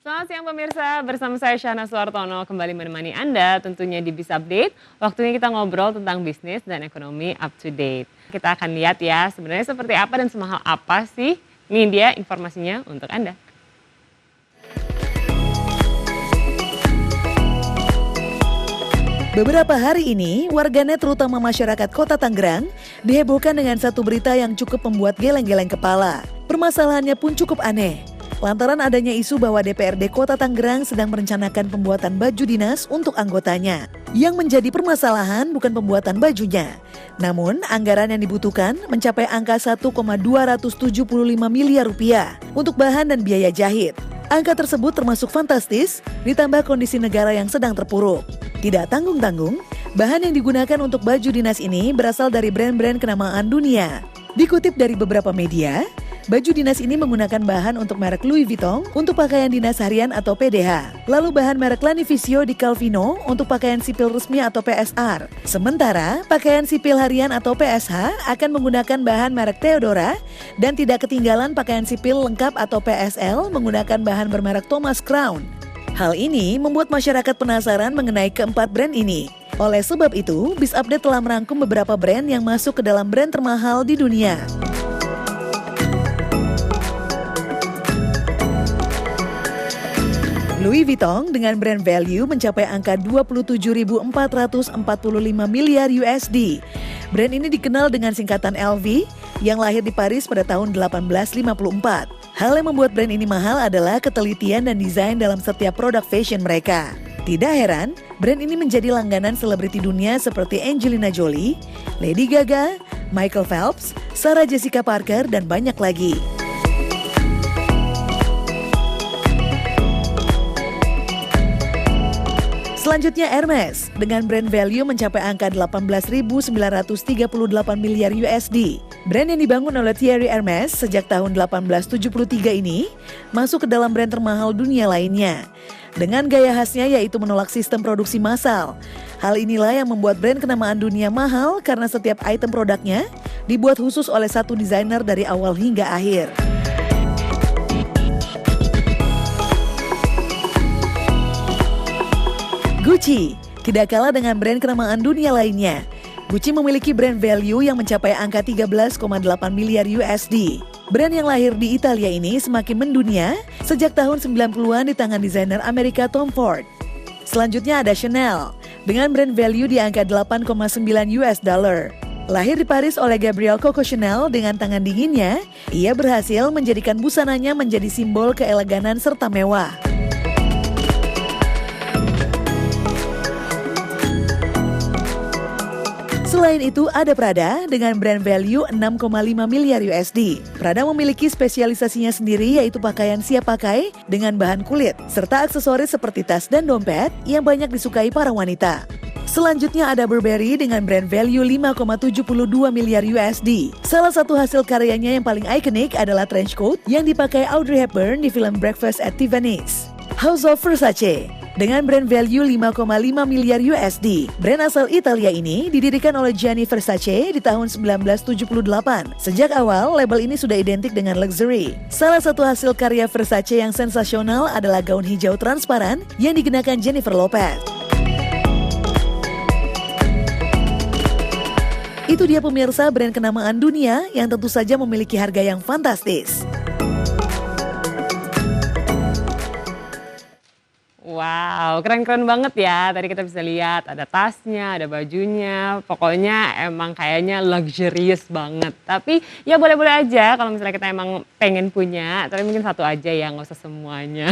Selamat siang pemirsa, bersama saya Syahna Suartono kembali menemani Anda tentunya di Biz Update. Waktunya kita ngobrol tentang bisnis dan ekonomi up to date. Kita akan lihat ya sebenarnya seperti apa dan semahal apa sih. Ini dia informasinya untuk Anda. Beberapa hari ini, warganet terutama masyarakat Kota Tangerang dihebohkan dengan satu berita yang cukup membuat geleng-geleng kepala. Permasalahannya pun cukup aneh. Lantaran adanya isu bahwa DPRD Kota Tangerang sedang merencanakan pembuatan baju dinas untuk anggotanya. Yang menjadi permasalahan bukan pembuatan bajunya, namun anggaran yang dibutuhkan mencapai angka 1,275 miliar rupiah untuk bahan dan biaya jahit. Angka tersebut termasuk fantastis, ditambah kondisi negara yang sedang terpuruk. Tidak tanggung-tanggung, bahan yang digunakan untuk baju dinas ini berasal dari brand-brand kenamaan dunia. Dikutip dari beberapa media, baju dinas ini menggunakan bahan untuk merek Louis Vuitton untuk pakaian dinas harian atau PDH. Lalu bahan merek Lanivisio di Calvino untuk pakaian sipil resmi atau PSR. Sementara pakaian sipil harian atau PSH akan menggunakan bahan merek Theodora dan tidak ketinggalan pakaian sipil lengkap atau PSL menggunakan bahan bermerek Thomas Crown. Hal ini membuat masyarakat penasaran mengenai keempat brand ini. Oleh sebab itu, Biz Update telah merangkum beberapa brand yang masuk ke dalam brand termahal di dunia. Louis Vuitton dengan brand value mencapai angka 27.445 miliar USD. Brand ini dikenal dengan singkatan LV yang lahir di Paris pada tahun 1854. Hal yang membuat brand ini mahal adalah ketelitian dan desain dalam setiap produk fashion mereka. Tidak heran, brand ini menjadi langganan selebriti dunia seperti Angelina Jolie, Lady Gaga, Michael Phelps, Sarah Jessica Parker, dan banyak lagi. Selanjutnya Hermes, dengan brand value mencapai angka 18.938 miliar USD. Brand yang dibangun oleh Thierry Hermes sejak tahun 1873 ini masuk ke dalam brand termahal dunia lainnya. Dengan gaya khasnya yaitu menolak sistem produksi massal. Hal inilah yang membuat brand kenamaan dunia mahal karena setiap item produknya dibuat khusus oleh satu desainer dari awal hingga akhir. Gucci, tidak kalah dengan brand kenamaan dunia lainnya. Gucci memiliki brand value yang mencapai angka 13,8 miliar USD. Brand yang lahir di Italia ini semakin mendunia sejak tahun 90-an di tangan desainer Amerika Tom Ford. Selanjutnya ada Chanel, dengan brand value di angka 8,9 US dollar. Lahir di Paris oleh Gabrielle Coco Chanel dengan tangan dinginnya, ia berhasil menjadikan busananya menjadi simbol keeleganan serta mewah. Selain itu ada Prada dengan brand value 6,5 miliar USD. Prada memiliki spesialisasinya sendiri yaitu pakaian siap pakai dengan bahan kulit, serta aksesoris seperti tas dan dompet yang banyak disukai para wanita. Selanjutnya ada Burberry dengan brand value 5,72 miliar USD. Salah satu hasil karyanya yang paling ikonik adalah trench coat yang dipakai Audrey Hepburn di film Breakfast at Tiffany's. House of Versace dengan brand value 5,5 miliar USD. Brand asal Italia ini didirikan oleh Gianni Versace di tahun 1978. Sejak awal, label ini sudah identik dengan luxury. Salah satu hasil karya Versace yang sensasional adalah gaun hijau transparan yang dikenakan Jennifer Lopez. Itu dia pemirsa brand kenamaan dunia yang tentu saja memiliki harga yang fantastis. Wow, keren-keren banget ya. Tadi kita bisa lihat ada tasnya, ada bajunya. Pokoknya emang kayaknya luxurious banget. Tapi ya boleh-boleh aja kalau misalnya kita emang pengen punya. Tapi mungkin satu aja ya, nggak usah semuanya.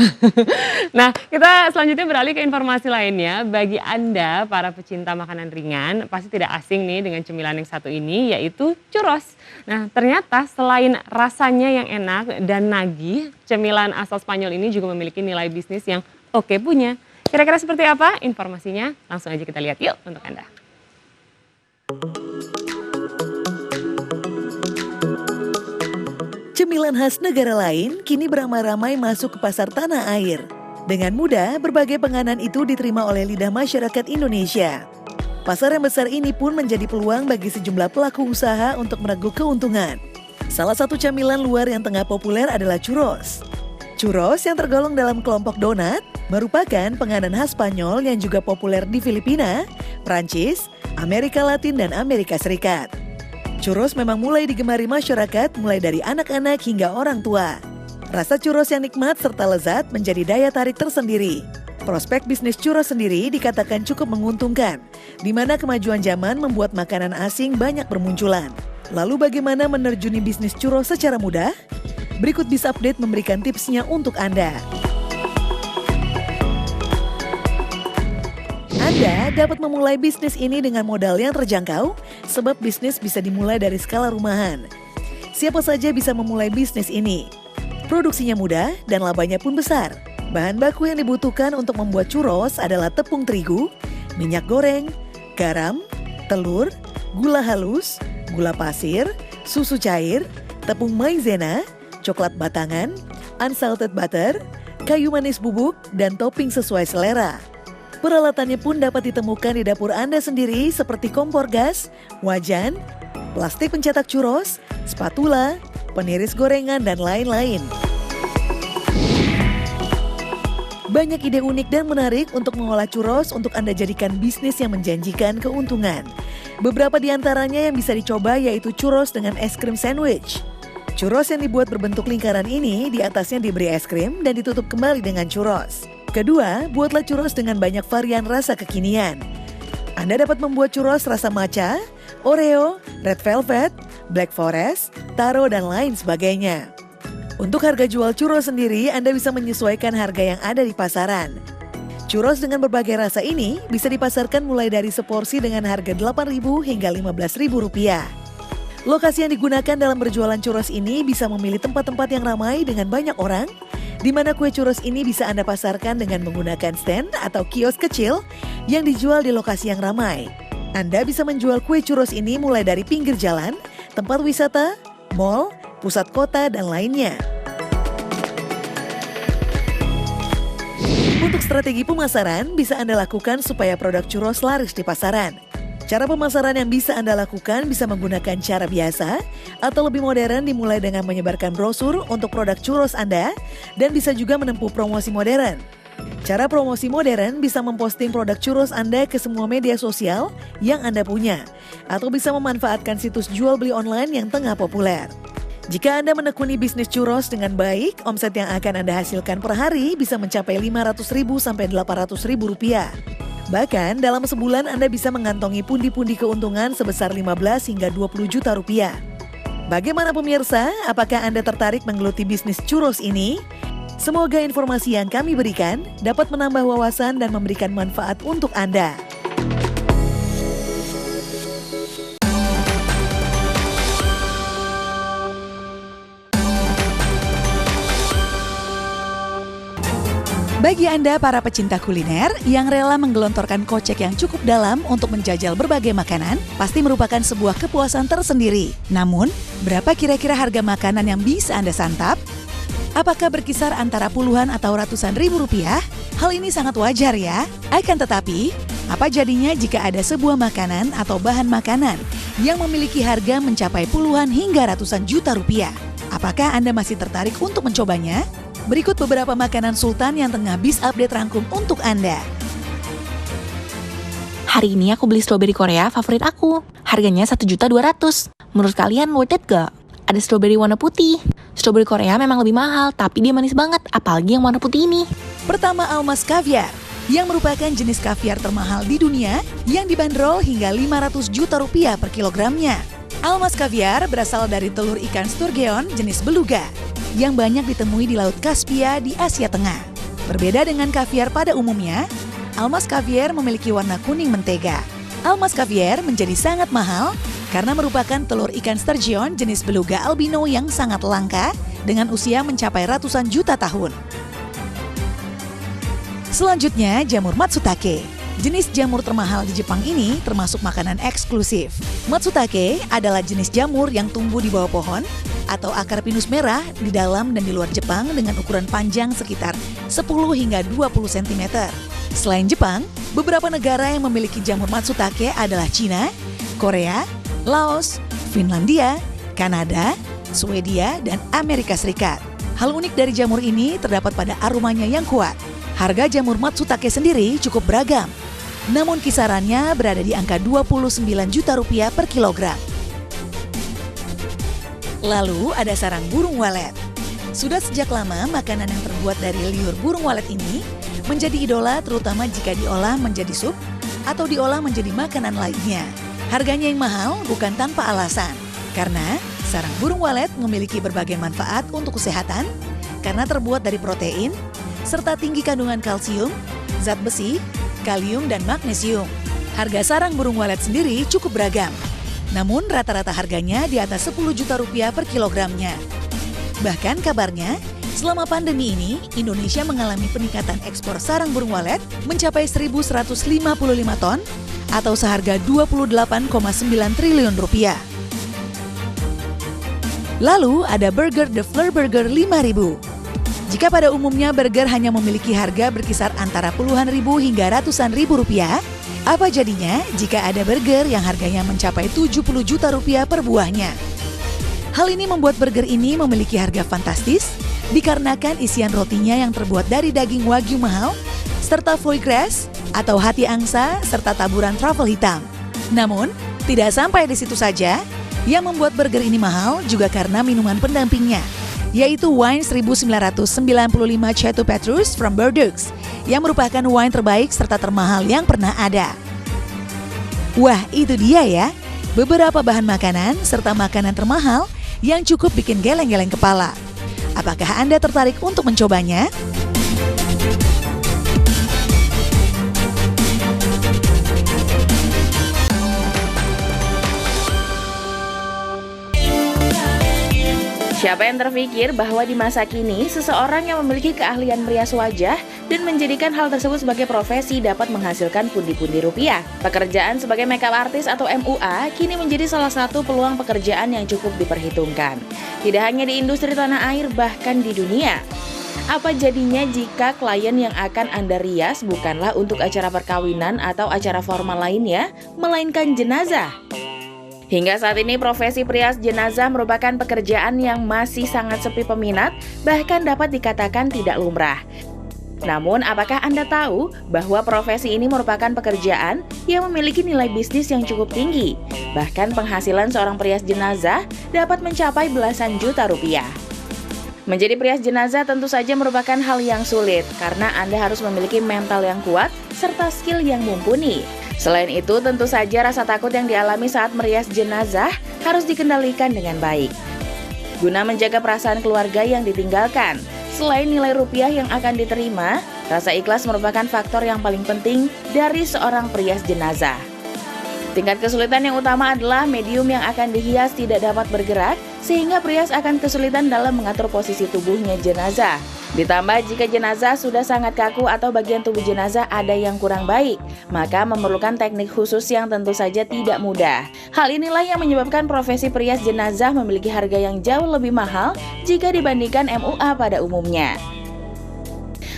Nah, kita selanjutnya beralih ke informasi lainnya. Bagi Anda, para pecinta makanan ringan, pasti tidak asing nih dengan cemilan yang satu ini, yaitu churros. Nah, ternyata selain rasanya yang enak dan nagih, cemilan asal Spanyol ini juga memiliki nilai bisnis yang oke punya. Kira-kira seperti apa informasinya? Langsung aja kita lihat yuk untuk Anda. Cemilan khas negara lain kini beramai-ramai masuk ke pasar tanah air. Dengan mudah, berbagai penganan itu diterima oleh lidah masyarakat Indonesia. Pasar yang besar ini pun menjadi peluang bagi sejumlah pelaku usaha untuk merengkuh keuntungan. Salah satu camilan luar yang tengah populer adalah churros. Churros yang tergolong dalam kelompok donat merupakan penganan khas Spanyol yang juga populer di Filipina, Prancis, Amerika Latin, dan Amerika Serikat. Churros memang mulai digemari masyarakat mulai dari anak-anak hingga orang tua. Rasa churros yang nikmat serta lezat menjadi daya tarik tersendiri. Prospek bisnis churros sendiri dikatakan cukup menguntungkan, di mana kemajuan zaman membuat makanan asing banyak bermunculan. Lalu bagaimana menerjuni bisnis churros secara mudah? Berikut Biz Update memberikan tipsnya untuk Anda. Anda dapat memulai bisnis ini dengan modal yang terjangkau, sebab bisnis bisa dimulai dari skala rumahan. Siapa saja bisa memulai bisnis ini. Produksinya mudah dan labanya pun besar. Bahan baku yang dibutuhkan untuk membuat churros adalah tepung terigu, minyak goreng, garam, telur, gula halus, gula pasir, susu cair, tepung maizena, coklat batangan, unsalted butter, kayu manis bubuk, dan topping sesuai selera. Peralatannya pun dapat ditemukan di dapur Anda sendiri seperti kompor gas, wajan, plastik pencetak churros, spatula, peniris gorengan, dan lain-lain. Banyak ide unik dan menarik untuk mengolah churros untuk Anda jadikan bisnis yang menjanjikan keuntungan. Beberapa di antaranya yang bisa dicoba yaitu churros dengan es krim sandwich. Churros yang dibuat berbentuk lingkaran ini di atasnya diberi es krim dan ditutup kembali dengan churros. Kedua, buatlah churros dengan banyak varian rasa kekinian. Anda dapat membuat churros rasa matcha, Oreo, red velvet, black forest, taro, dan lain sebagainya. Untuk harga jual churros sendiri, Anda bisa menyesuaikan harga yang ada di pasaran. Churros dengan berbagai rasa ini bisa dipasarkan mulai dari seporsi dengan harga Rp8.000 hingga Rp15.000. Lokasi yang digunakan dalam berjualan churros ini bisa memilih tempat-tempat yang ramai dengan banyak orang, di mana kue churros ini bisa Anda pasarkan dengan menggunakan stand atau kios kecil yang dijual di lokasi yang ramai. Anda bisa menjual kue churros ini mulai dari pinggir jalan, tempat wisata, mal, pusat kota, dan lainnya. Untuk strategi pemasaran bisa Anda lakukan supaya produk churros laris di pasaran. Cara pemasaran yang bisa Anda lakukan bisa menggunakan cara biasa atau lebih modern dimulai dengan menyebarkan brosur untuk produk churros Anda dan bisa juga menempuh promosi modern. Cara promosi modern bisa memposting produk churros Anda ke semua media sosial yang Anda punya atau bisa memanfaatkan situs jual beli online yang tengah populer. Jika Anda menekuni bisnis churros dengan baik, omset yang akan Anda hasilkan per hari bisa mencapai Rp500.000 sampai Rp800.000. Bahkan dalam sebulan Anda bisa mengantongi pundi-pundi keuntungan sebesar 15 hingga 20 juta rupiah. Bagaimana pemirsa? Apakah Anda tertarik menggeluti bisnis churros ini? Semoga informasi yang kami berikan dapat menambah wawasan dan memberikan manfaat untuk Anda. Bagi Anda para pecinta kuliner yang rela menggelontorkan kocek yang cukup dalam untuk menjajal berbagai makanan, pasti merupakan sebuah kepuasan tersendiri. Namun, berapa kira-kira harga makanan yang bisa Anda santap? Apakah berkisar antara puluhan atau ratusan ribu rupiah? Hal ini sangat wajar ya. Akan tetapi, apa jadinya jika ada sebuah makanan atau bahan makanan yang memiliki harga mencapai puluhan hingga ratusan juta rupiah? Apakah Anda masih tertarik untuk mencobanya? Berikut beberapa makanan sultan yang tengah Biz Update rangkum untuk Anda. Hari ini aku beli strawberry Korea favorit aku. Harganya Rp1.200.000. Menurut kalian worth it gak? Ada strawberry warna putih. Strawberry Korea memang lebih mahal, tapi dia manis banget, apalagi yang warna putih ini. Pertama, Almas Caviar, yang merupakan jenis kaviar termahal di dunia yang dibanderol hingga Rp500 juta per kilogramnya. Almas Caviar berasal dari telur ikan sturgeon jenis beluga yang banyak ditemui di Laut Kaspia di Asia Tengah. Berbeda dengan kaviar pada umumnya, Almas Caviar memiliki warna kuning mentega. Almas Caviar menjadi sangat mahal karena merupakan telur ikan sturgeon jenis beluga albino yang sangat langka dengan usia mencapai ratusan juta tahun. Selanjutnya, jamur matsutake. Jenis jamur termahal di Jepang ini termasuk makanan eksklusif. Matsutake adalah jenis jamur yang tumbuh di bawah pohon atau akar pinus merah di dalam dan di luar Jepang dengan ukuran panjang sekitar 10 hingga 20 cm. Selain Jepang, beberapa negara yang memiliki jamur matsutake adalah Cina, Korea, Laos, Finlandia, Kanada, Swedia, dan Amerika Serikat. Hal unik dari jamur ini terdapat pada aromanya yang kuat. Harga jamur Matsutake sendiri cukup beragam. Namun kisarannya berada di angka 29 juta rupiah per kilogram. Lalu ada sarang burung walet. Sudah sejak lama makanan yang terbuat dari liur burung walet ini menjadi idola terutama jika diolah menjadi sup atau diolah menjadi makanan lainnya. Harganya yang mahal bukan tanpa alasan. Karena sarang burung walet memiliki berbagai manfaat untuk kesehatan karena terbuat dari protein, serta tinggi kandungan kalsium, zat besi, kalium, dan magnesium. Harga sarang burung walet sendiri cukup beragam. Namun rata-rata harganya di atas 10 juta rupiah per kilogramnya. Bahkan kabarnya, selama pandemi ini, Indonesia mengalami peningkatan ekspor sarang burung walet mencapai 1.155 ton atau seharga 28,9 triliun rupiah. Lalu ada burger The Fleur Burger 5.000. Jika pada umumnya burger hanya memiliki harga berkisar antara puluhan ribu hingga ratusan ribu rupiah, apa jadinya jika ada burger yang harganya mencapai 70 juta rupiah per buahnya? Hal ini membuat burger ini memiliki harga fantastis dikarenakan isian rotinya yang terbuat dari daging wagyu mahal, serta foie gras atau hati angsa serta taburan truffle hitam. Namun, tidak sampai di situ saja. Yang membuat burger ini mahal juga karena minuman pendampingnya, yaitu wine 1995 Chateau Petrus from Bordeaux, yang merupakan wine terbaik serta termahal yang pernah ada. Wah, itu dia ya, beberapa bahan makanan serta makanan termahal yang cukup bikin geleng-geleng kepala. Apakah Anda tertarik untuk mencobanya? Siapa yang terpikir bahwa di masa kini, seseorang yang memiliki keahlian merias wajah dan menjadikan hal tersebut sebagai profesi dapat menghasilkan pundi-pundi rupiah. Pekerjaan sebagai makeup artist atau MUA kini menjadi salah satu peluang pekerjaan yang cukup diperhitungkan. Tidak hanya di industri tanah air, bahkan di dunia. Apa jadinya jika klien yang akan Anda rias bukanlah untuk acara perkawinan atau acara formal lainnya, melainkan jenazah? Hingga saat ini profesi perias jenazah merupakan pekerjaan yang masih sangat sepi peminat, bahkan dapat dikatakan tidak lumrah. Namun, apakah Anda tahu bahwa profesi ini merupakan pekerjaan yang memiliki nilai bisnis yang cukup tinggi? Bahkan penghasilan seorang perias jenazah dapat mencapai belasan juta rupiah. Menjadi perias jenazah tentu saja merupakan hal yang sulit karena Anda harus memiliki mental yang kuat serta skill yang mumpuni. Selain itu, tentu saja rasa takut yang dialami saat merias jenazah harus dikendalikan dengan baik. Guna menjaga perasaan keluarga yang ditinggalkan, selain nilai rupiah yang akan diterima, rasa ikhlas merupakan faktor yang paling penting dari seorang perias jenazah. Tingkat kesulitan yang utama adalah medium yang akan dihias tidak dapat bergerak, sehingga perias akan kesulitan dalam mengatur posisi tubuhnya jenazah. Ditambah jika jenazah sudah sangat kaku atau bagian tubuh jenazah ada yang kurang baik, maka memerlukan teknik khusus yang tentu saja tidak mudah. Hal inilah yang menyebabkan profesi perias jenazah memiliki harga yang jauh lebih mahal jika dibandingkan MUA pada umumnya.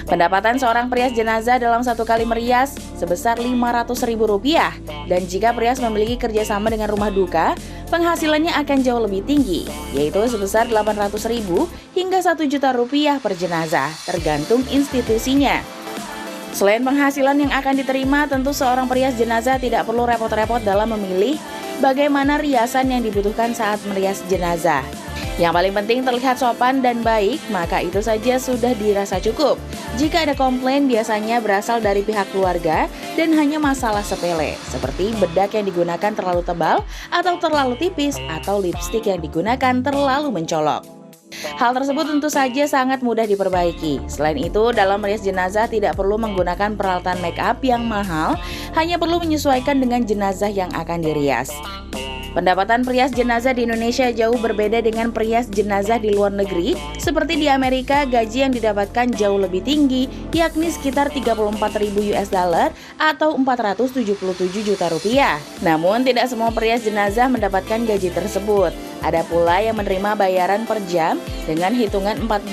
Pendapatan seorang perias jenazah dalam satu kali merias sebesar Rp500.000, dan jika perias memiliki kerjasama dengan rumah duka, penghasilannya akan jauh lebih tinggi, yaitu sebesar Rp800.000 hingga Rp1.000.000 per jenazah, tergantung institusinya. Selain penghasilan yang akan diterima, tentu seorang perias jenazah tidak perlu repot-repot dalam memilih bagaimana riasan yang dibutuhkan saat merias jenazah. Yang paling penting terlihat sopan dan baik, maka itu saja sudah dirasa cukup. Jika ada komplain biasanya berasal dari pihak keluarga dan hanya masalah sepele, seperti bedak yang digunakan terlalu tebal atau terlalu tipis, atau lipstik yang digunakan terlalu mencolok. Hal tersebut tentu saja sangat mudah diperbaiki. Selain itu, dalam merias jenazah tidak perlu menggunakan peralatan make up yang mahal, hanya perlu menyesuaikan dengan jenazah yang akan dirias. Pendapatan perias jenazah di Indonesia jauh berbeda dengan perias jenazah di luar negeri. Seperti di Amerika, gaji yang didapatkan jauh lebih tinggi, yakni sekitar $34.000 atau Rp477 juta. Namun, tidak semua perias jenazah mendapatkan gaji tersebut. Ada pula yang menerima bayaran per jam dengan hitungan $14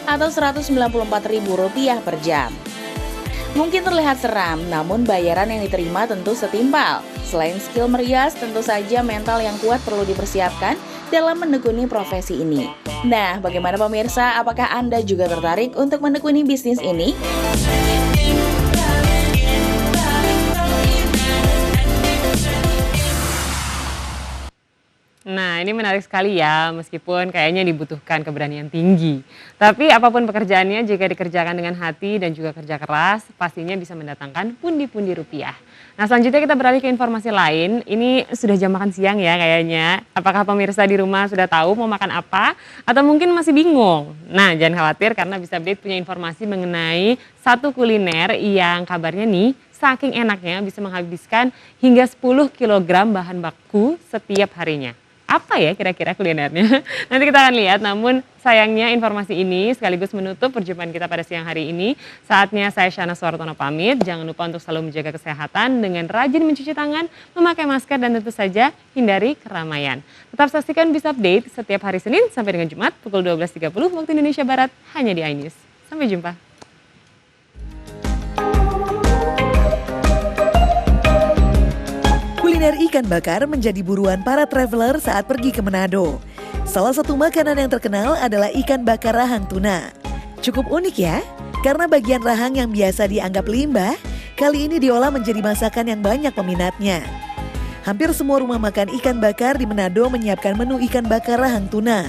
atau Rp194.000 per jam. Mungkin terlihat seram, namun bayaran yang diterima tentu setimpal. Selain skill merias, tentu saja mental yang kuat perlu dipersiapkan dalam menekuni profesi ini. Nah, bagaimana pemirsa? Apakah Anda juga tertarik untuk menekuni bisnis ini? Nah, ini menarik sekali ya, meskipun kayaknya dibutuhkan keberanian tinggi. Tapi apapun pekerjaannya, jika dikerjakan dengan hati dan juga kerja keras, pastinya bisa mendatangkan pundi-pundi rupiah. Nah, selanjutnya kita beralih ke informasi lain. Ini sudah jam makan siang ya kayaknya. Apakah pemirsa di rumah sudah tahu mau makan apa? Atau mungkin masih bingung? Nah, jangan khawatir karena Bisa Update punya informasi mengenai satu kuliner yang kabarnya nih, saking enaknya bisa menghabiskan hingga 10 kg bahan baku setiap harinya. Apa ya kira-kira kulinernya? Nanti kita akan lihat, namun sayangnya informasi ini sekaligus menutup perjumpaan kita pada siang hari ini. Saatnya saya Shana Suartono pamit, jangan lupa untuk selalu menjaga kesehatan dengan rajin mencuci tangan, memakai masker, dan tentu saja hindari keramaian. Tetap saksikan Bisa Update setiap hari Senin sampai dengan Jumat pukul 12.30 waktu Indonesia Barat, hanya di iNews. Sampai jumpa. Kuliner ikan bakar menjadi buruan para traveler saat pergi ke Manado. Salah satu makanan yang terkenal adalah ikan bakar rahang tuna. Cukup unik ya, karena bagian rahang yang biasa dianggap limbah, kali ini diolah menjadi masakan yang banyak peminatnya. Hampir semua rumah makan ikan bakar di Manado menyiapkan menu ikan bakar rahang tuna.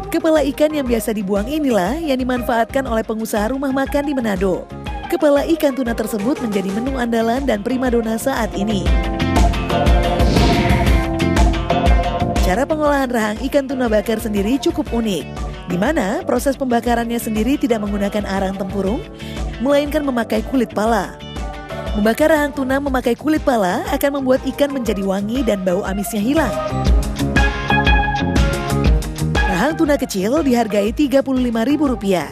Kepala ikan yang biasa dibuang inilah yang dimanfaatkan oleh pengusaha rumah makan di Manado. Kepala ikan tuna tersebut menjadi menu andalan dan primadona saat ini. Cara pengolahan rahang ikan tuna bakar sendiri cukup unik, di mana proses pembakarannya sendiri tidak menggunakan arang tempurung, melainkan memakai kulit pala. Membakar rahang tuna memakai kulit pala akan membuat ikan menjadi wangi dan bau amisnya hilang. Rahang tuna kecil dihargai Rp35.000.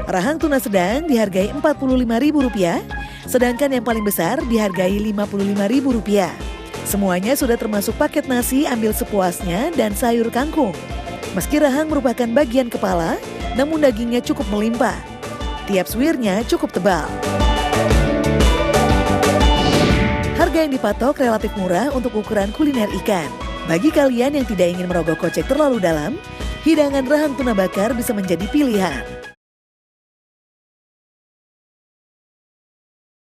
Rahang tuna sedang dihargai Rp45.000, sedangkan yang paling besar dihargai Rp55.000. Semuanya sudah termasuk paket nasi ambil sepuasnya dan sayur kangkung. Meski rahang merupakan bagian kepala, namun dagingnya cukup melimpah. Tiap suwirnya cukup tebal. Harga yang dipatok relatif murah untuk ukuran kuliner ikan. Bagi kalian yang tidak ingin merogoh kocek terlalu dalam, hidangan rahang tuna bakar bisa menjadi pilihan.